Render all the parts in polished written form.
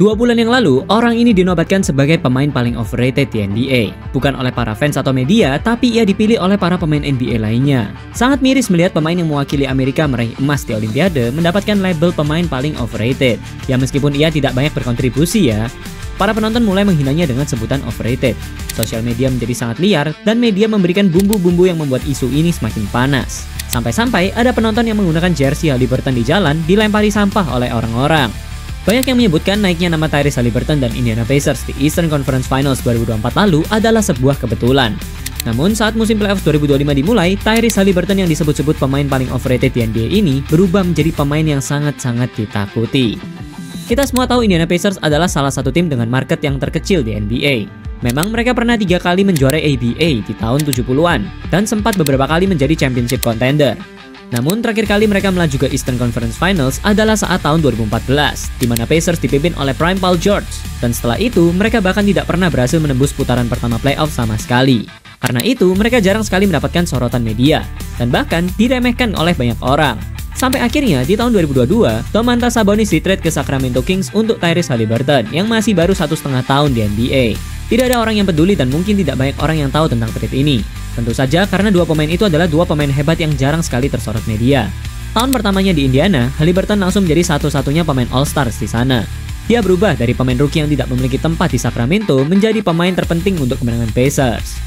2 bulan yang lalu, orang ini dinobatkan sebagai pemain paling overrated di NBA. Bukan oleh para fans atau media, tapi ia dipilih oleh para pemain NBA lainnya. Sangat miris melihat pemain yang mewakili Amerika meraih emas di Olimpiade mendapatkan label pemain paling overrated. Ya meskipun ia tidak banyak berkontribusi ya, para penonton mulai menghinanya dengan sebutan overrated. Sosial media menjadi sangat liar, dan media memberikan bumbu-bumbu yang membuat isu ini semakin panas. Sampai-sampai ada penonton yang menggunakan jersey Haliburton di jalan dilempari sampah oleh orang-orang. Banyak yang menyebutkan naiknya nama Tyrese Haliburton dan Indiana Pacers di Eastern Conference Finals 2024 lalu adalah sebuah kebetulan. Namun saat musim playoff 2025 dimulai, Tyrese Haliburton yang disebut-sebut pemain paling overrated di NBA ini berubah menjadi pemain yang sangat-sangat ditakuti. Kita semua tahu Indiana Pacers adalah salah satu tim dengan market yang terkecil di NBA. Memang mereka pernah 3 kali menjuarai ABA di tahun 70-an dan sempat beberapa kali menjadi championship contender. Namun terakhir kali mereka melaju ke Eastern Conference Finals adalah saat tahun 2014, di mana Pacers dipimpin oleh Prime Paul George. Dan setelah itu, mereka bahkan tidak pernah berhasil menembus putaran pertama playoff sama sekali. Karena itu, mereka jarang sekali mendapatkan sorotan media, dan bahkan diremehkan oleh banyak orang. Sampai akhirnya, di tahun 2022, Domantas Sabonis di-trade ke Sacramento Kings untuk Tyrese Haliburton, yang masih baru 1,5 tahun di NBA. Tidak ada orang yang peduli dan mungkin tidak banyak orang yang tahu tentang trade ini. Tentu saja karena 2 pemain itu adalah 2 pemain hebat yang jarang sekali tersorot media. Tahun pertamanya di Indiana, Haliburton langsung menjadi satu-satunya pemain All-Stars di sana. Dia berubah dari pemain rookie yang tidak memiliki tempat di Sacramento menjadi pemain terpenting untuk kemenangan Pacers.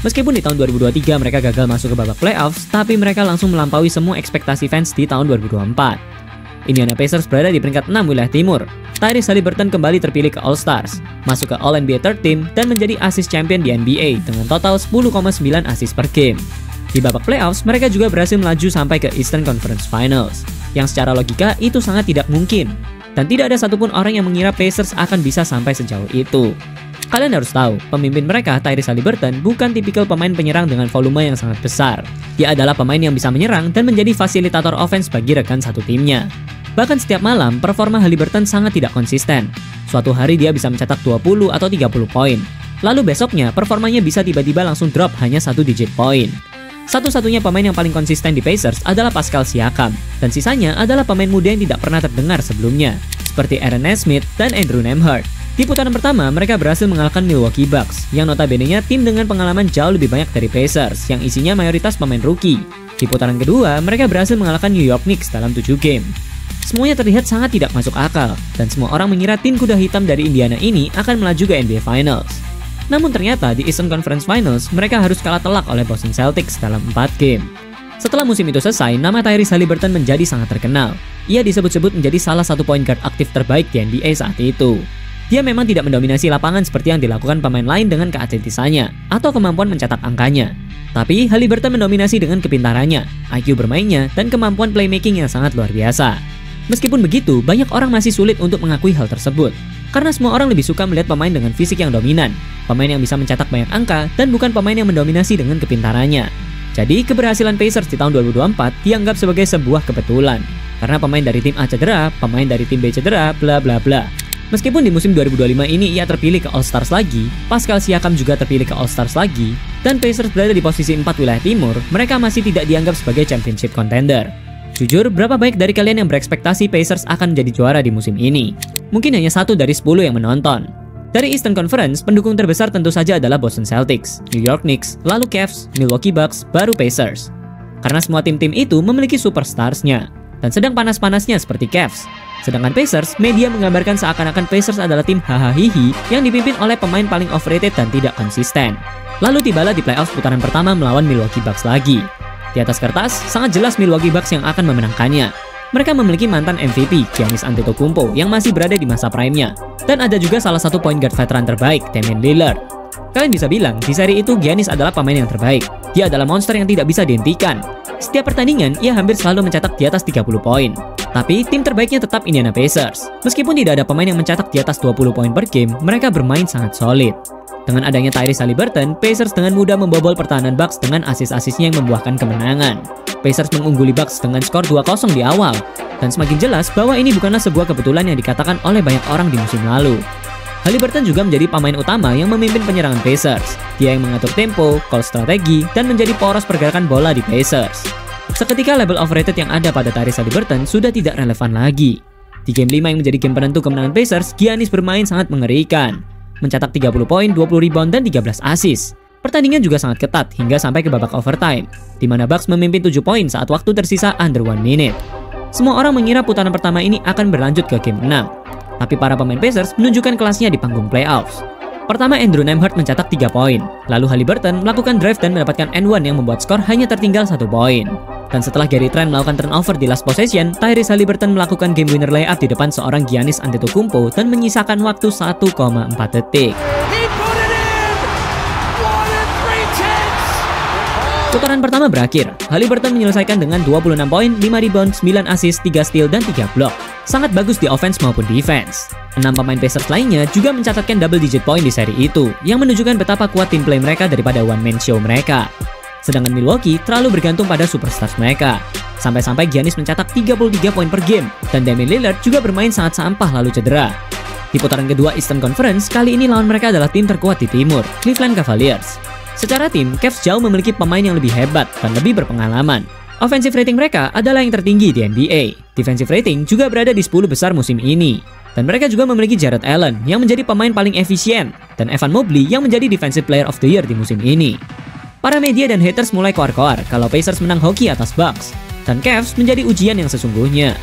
Meskipun di tahun 2023 mereka gagal masuk ke babak playoffs, tapi mereka langsung melampaui semua ekspektasi fans di tahun 2024. Indiana Pacers berada di peringkat 6 wilayah timur. Tyrese Haliburton kembali terpilih ke All-Stars, masuk ke All-NBA Third Team, dan menjadi assist champion di NBA dengan total 10,9 assist per game. Di babak playoffs, mereka juga berhasil melaju sampai ke Eastern Conference Finals, yang secara logika itu sangat tidak mungkin. Dan tidak ada satupun orang yang mengira Pacers akan bisa sampai sejauh itu. Kalian harus tahu, pemimpin mereka, Tyrese Haliburton, bukan tipikal pemain penyerang dengan volume yang sangat besar. Dia adalah pemain yang bisa menyerang dan menjadi fasilitator offense bagi rekan satu timnya. Bahkan setiap malam, performa Haliburton sangat tidak konsisten. Suatu hari dia bisa mencetak 20 atau 30 poin. Lalu besoknya, performanya bisa tiba-tiba langsung drop hanya 1 digit poin. Satu-satunya pemain yang paling konsisten di Pacers adalah Pascal Siakam, dan sisanya adalah pemain muda yang tidak pernah terdengar sebelumnya, seperti Aaron Nesmith dan Andrew Nembhard. Di putaran pertama, mereka berhasil mengalahkan Milwaukee Bucks, yang notabene-nya tim dengan pengalaman jauh lebih banyak dari Pacers, yang isinya mayoritas pemain rookie. Di putaran kedua, mereka berhasil mengalahkan New York Knicks dalam 7 game. Semuanya terlihat sangat tidak masuk akal, dan semua orang mengira tim kuda hitam dari Indiana ini akan melaju ke NBA Finals. Namun ternyata di Eastern Conference Finals, mereka harus kalah telak oleh Boston Celtics dalam 4 game. Setelah musim itu selesai, nama Tyrese Haliburton menjadi sangat terkenal. Ia disebut-sebut menjadi salah satu point guard aktif terbaik di NBA saat itu. Dia memang tidak mendominasi lapangan seperti yang dilakukan pemain lain dengan keatletisannya atau kemampuan mencetak angkanya. Tapi Haliburton mendominasi dengan kepintarannya, IQ bermainnya, dan kemampuan playmaking yang sangat luar biasa. Meskipun begitu, banyak orang masih sulit untuk mengakui hal tersebut. Karena semua orang lebih suka melihat pemain dengan fisik yang dominan, pemain yang bisa mencetak banyak angka, dan bukan pemain yang mendominasi dengan kepintarannya. Jadi, keberhasilan Pacers di tahun 2024 dianggap sebagai sebuah kebetulan. Karena pemain dari tim A cedera, pemain dari tim B cedera, bla bla bla. Meskipun di musim 2025 ini ia terpilih ke All-Stars lagi, Pascal Siakam juga terpilih ke All-Stars lagi, dan Pacers berada di posisi 4 wilayah timur, mereka masih tidak dianggap sebagai championship contender. Jujur, berapa banyak dari kalian yang berekspektasi Pacers akan menjadi juara di musim ini? Mungkin hanya 1 dari 10 yang menonton. Dari Eastern Conference, pendukung terbesar tentu saja adalah Boston Celtics, New York Knicks, lalu Cavs, Milwaukee Bucks, baru Pacers. Karena semua tim-tim itu memiliki superstars-nya, dan sedang panas-panasnya seperti Cavs. Sedangkan Pacers, media menggambarkan seakan-akan Pacers adalah tim hahaha yang dipimpin oleh pemain paling overrated dan tidak konsisten. Lalu tibalah di playoff putaran pertama melawan Milwaukee Bucks lagi. Di atas kertas, sangat jelas Milwaukee Bucks yang akan memenangkannya. Mereka memiliki mantan MVP, Giannis Antetokounmpo, yang masih berada di masa prime-nya. Dan ada juga salah satu point guard veteran terbaik, Damian Lillard. Kalian bisa bilang, di seri itu Giannis adalah pemain yang terbaik. Dia adalah monster yang tidak bisa dihentikan. Setiap pertandingan, ia hampir selalu mencetak di atas 30 poin. Tapi, tim terbaiknya tetap Indiana Pacers. Meskipun tidak ada pemain yang mencetak di atas 20 poin per game, mereka bermain sangat solid. Dengan adanya Tyrese Haliburton, Pacers dengan mudah membobol pertahanan Bucks dengan asis-asisnya yang membuahkan kemenangan. Pacers mengungguli Bucks dengan skor 2-0 di awal, dan semakin jelas bahwa ini bukanlah sebuah kebetulan yang dikatakan oleh banyak orang di musim lalu. Haliburton juga menjadi pemain utama yang memimpin penyerangan Pacers. Dia yang mengatur tempo, call strategi, dan menjadi poros pergerakan bola di Pacers. Seketika level overrated yang ada pada Tyrese Haliburton sudah tidak relevan lagi. Di game 5 yang menjadi game penentu kemenangan Pacers, Giannis bermain sangat mengerikan. Mencetak 30 poin, 20 rebound, dan 13 assist. Pertandingan juga sangat ketat hingga sampai ke babak overtime, di mana Bucks memimpin 7 poin saat waktu tersisa under 1 minute. Semua orang mengira putaran pertama ini akan berlanjut ke game 6. Tapi para pemain Pacers menunjukkan kelasnya di panggung playoffs. Pertama, Andrew Nembhard mencetak 3 poin. Lalu Haliburton melakukan drive dan mendapatkan and one yang membuat skor hanya tertinggal 1 poin. Dan setelah Gary Trent melakukan turnover di last possession, Tyrese Haliburton melakukan game winner layup di depan seorang Giannis Antetokounmpo dan menyisakan waktu 1,4 detik. Putaran pertama berakhir. Haliburton menyelesaikan dengan 26 poin, 5 rebound, 9 assist, 3 steal, dan 3 block. Sangat bagus di offense maupun defense. 6 pemain Pacers lainnya juga mencatatkan double digit point di seri itu, yang menunjukkan betapa kuat tim play mereka daripada one man show mereka. Sedangkan Milwaukee terlalu bergantung pada superstars mereka. Sampai-sampai Giannis mencatat 33 poin per game, dan Damian Lillard juga bermain sangat sampah lalu cedera. Di putaran kedua Eastern Conference, kali ini lawan mereka adalah tim terkuat di timur, Cleveland Cavaliers. Secara tim, Cavs jauh memiliki pemain yang lebih hebat dan lebih berpengalaman. Offensive rating mereka adalah yang tertinggi di NBA. Defensive rating juga berada di 10 besar musim ini. Dan mereka juga memiliki Jarrett Allen yang menjadi pemain paling efisien, dan Evan Mobley yang menjadi Defensive Player of the Year di musim ini. Para media dan haters mulai koar-koar kalau Pacers menang hoki atas Bucks, dan Cavs menjadi ujian yang sesungguhnya.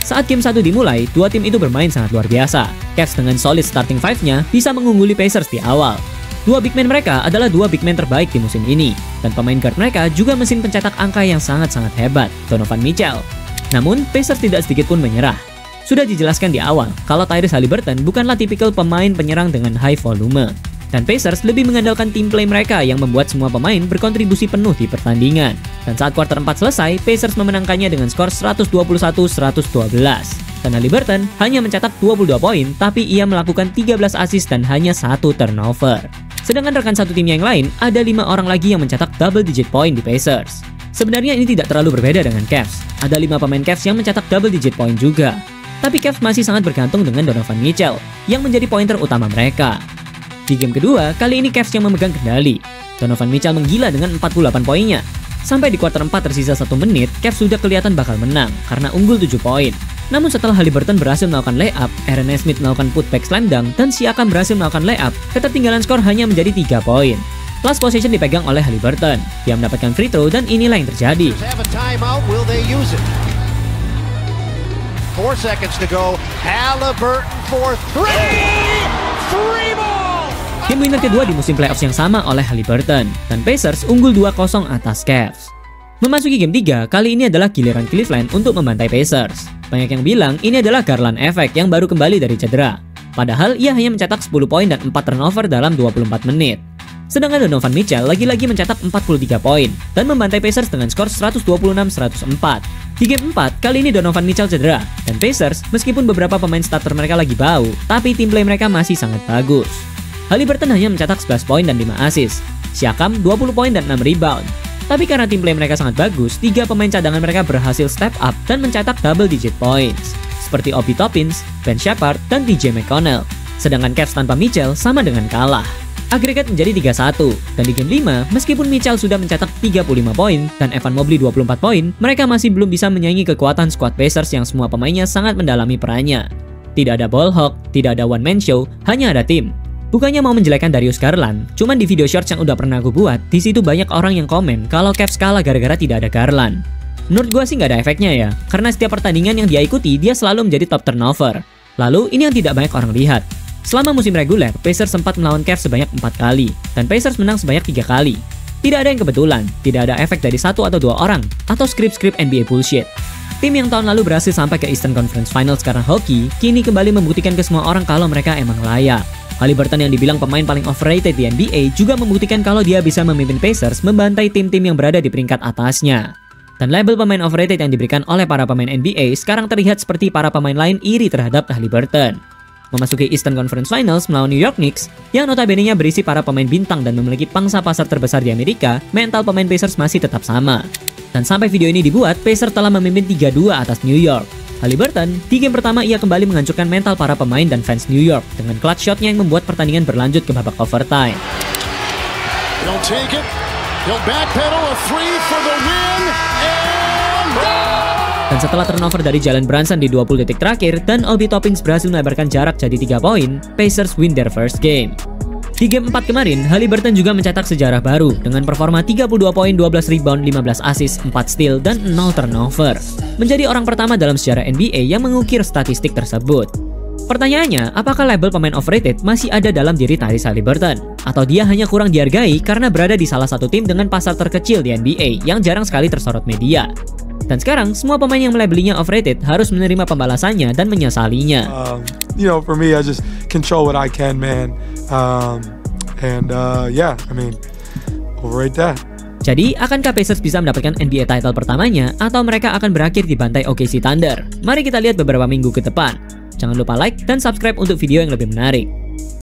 Saat game 1 dimulai, dua tim itu bermain sangat luar biasa. Cavs dengan solid starting five-nya bisa mengungguli Pacers di awal. Dua big man mereka adalah dua big man terbaik di musim ini, dan pemain guard mereka juga mesin pencetak angka yang sangat-sangat hebat, Donovan Mitchell. Namun, Pacers tidak sedikit pun menyerah. Sudah dijelaskan di awal kalau Tyrese Haliburton bukanlah tipikal pemain penyerang dengan high volume. Dan Pacers lebih mengandalkan team play mereka yang membuat semua pemain berkontribusi penuh di pertandingan. Dan saat kuarter 4 selesai, Pacers memenangkannya dengan skor 121-112. Dan Haliburton hanya mencetak 22 poin, tapi ia melakukan 13 assist dan hanya 1 turnover. Sedangkan rekan satu tim yang lain, ada 5 orang lagi yang mencetak double digit point di Pacers. Sebenarnya ini tidak terlalu berbeda dengan Cavs. Ada 5 pemain Cavs yang mencetak double digit point juga. Tapi Cavs masih sangat bergantung dengan Donovan Mitchell, yang menjadi pointer utama mereka. Di game kedua, kali ini Cavs yang memegang kendali. Donovan Mitchell menggila dengan 48 poinnya. Sampai di kuarter 4 tersisa 1 menit, Cavs sudah kelihatan bakal menang karena unggul 7 poin. Namun setelah Haliburton berhasil melakukan layup, Aaron Nesmith melakukan putback slam dunk, dan Siakam berhasil melakukan layup, ketertinggalan skor hanya menjadi 3 poin. Last possession dipegang oleh Haliburton. Dia mendapatkan free throw dan inilah yang terjadi. 4 seconds to go. Haliburton for 3. 3 ball. Game winner kedua di musim playoffs yang sama oleh Haliburton, dan Pacers unggul 2-0 atas Cavs. Memasuki game 3, kali ini adalah giliran Cleveland untuk membantai Pacers. Banyak yang bilang ini adalah Garland Effect yang baru kembali dari cedera. Padahal ia hanya mencetak 10 poin dan 4 turnover dalam 24 menit. Sedangkan Donovan Mitchell lagi-lagi mencetak 43 poin dan membantai Pacers dengan skor 126-104. Di game 4, kali ini Donovan Mitchell cedera, dan Pacers meskipun beberapa pemain starter mereka lagi bau, tapi tim play mereka masih sangat bagus. Haliburton hanya mencetak 11 poin dan 5 assist. Siakam 20 poin dan 6 rebound. Tapi karena tim play mereka sangat bagus, 3 pemain cadangan mereka berhasil step up dan mencetak double digit points. Seperti Obi Toppins, Ben Sheppard, dan TJ McConnell. Sedangkan Cavs tanpa Mitchell sama dengan kalah. Agregat menjadi 3-1, dan di game 5, meskipun Mitchell sudah mencetak 35 poin dan Evan Mobley 24 poin, mereka masih belum bisa menyaingi kekuatan skuad Pacers yang semua pemainnya sangat mendalami perannya. Tidak ada ball hawk, tidak ada one man show, hanya ada tim. Bukannya mau menjelekkan Darius Garland, cuman di video shorts yang udah pernah aku buat, di situ banyak orang yang komen kalau Cavs kalah gara-gara tidak ada Garland. Menurut gua sih nggak ada efeknya ya, karena setiap pertandingan yang dia ikuti, dia selalu menjadi top turnover. Lalu, ini yang tidak banyak orang lihat. Selama musim reguler, Pacers sempat melawan Cavs sebanyak 4 kali, dan Pacers menang sebanyak 3 kali. Tidak ada yang kebetulan, tidak ada efek dari 1 atau 2 orang, atau skrip-skrip NBA bullshit. Tim yang tahun lalu berhasil sampai ke Eastern Conference Finals karena hoki, kini kembali membuktikan ke semua orang kalau mereka emang layak. Haliburton yang dibilang pemain paling overrated di NBA juga membuktikan kalau dia bisa memimpin Pacers membantai tim-tim yang berada di peringkat atasnya. Dan label pemain overrated yang diberikan oleh para pemain NBA sekarang terlihat seperti para pemain lain iri terhadap Haliburton. Memasuki Eastern Conference Finals melawan New York Knicks, yang notabene-nya berisi para pemain bintang dan memiliki pangsa pasar terbesar di Amerika, mental pemain Pacers masih tetap sama. Dan sampai video ini dibuat, Pacers telah memimpin 3-2 atas New York. Haliburton, di game pertama ia kembali menghancurkan mental para pemain dan fans New York dengan clutch shotnya yang membuat pertandingan berlanjut ke babak overtime. He'll take it. He'll backpedal a 3 for the win and Dan setelah turnover dari Jalen Brunson di 20 detik terakhir dan Obi Toppin berhasil melebarkan jarak jadi 3 poin, Pacers win their first game. Di game 4 kemarin, Haliburton juga mencetak sejarah baru dengan performa 32 poin, 12 rebound, 15 assist, 4 steal, dan 0 turnover. Menjadi orang pertama dalam sejarah NBA yang mengukir statistik tersebut. Pertanyaannya, apakah label pemain overrated masih ada dalam diri Tyrese Haliburton? Atau dia hanya kurang dihargai karena berada di salah satu tim dengan pasar terkecil di NBA yang jarang sekali tersorot media? Dan sekarang, semua pemain yang melabelinya overrated harus menerima pembalasannya dan menyesalinya. You know, for me, I just control what I can, man. Yeah, I mean, overrate that. Jadi, akankah Pacers bisa mendapatkan NBA title pertamanya atau mereka akan berakhir di bantai OKC Thunder? Mari kita lihat beberapa minggu ke depan. Jangan lupa like dan subscribe untuk video yang lebih menarik.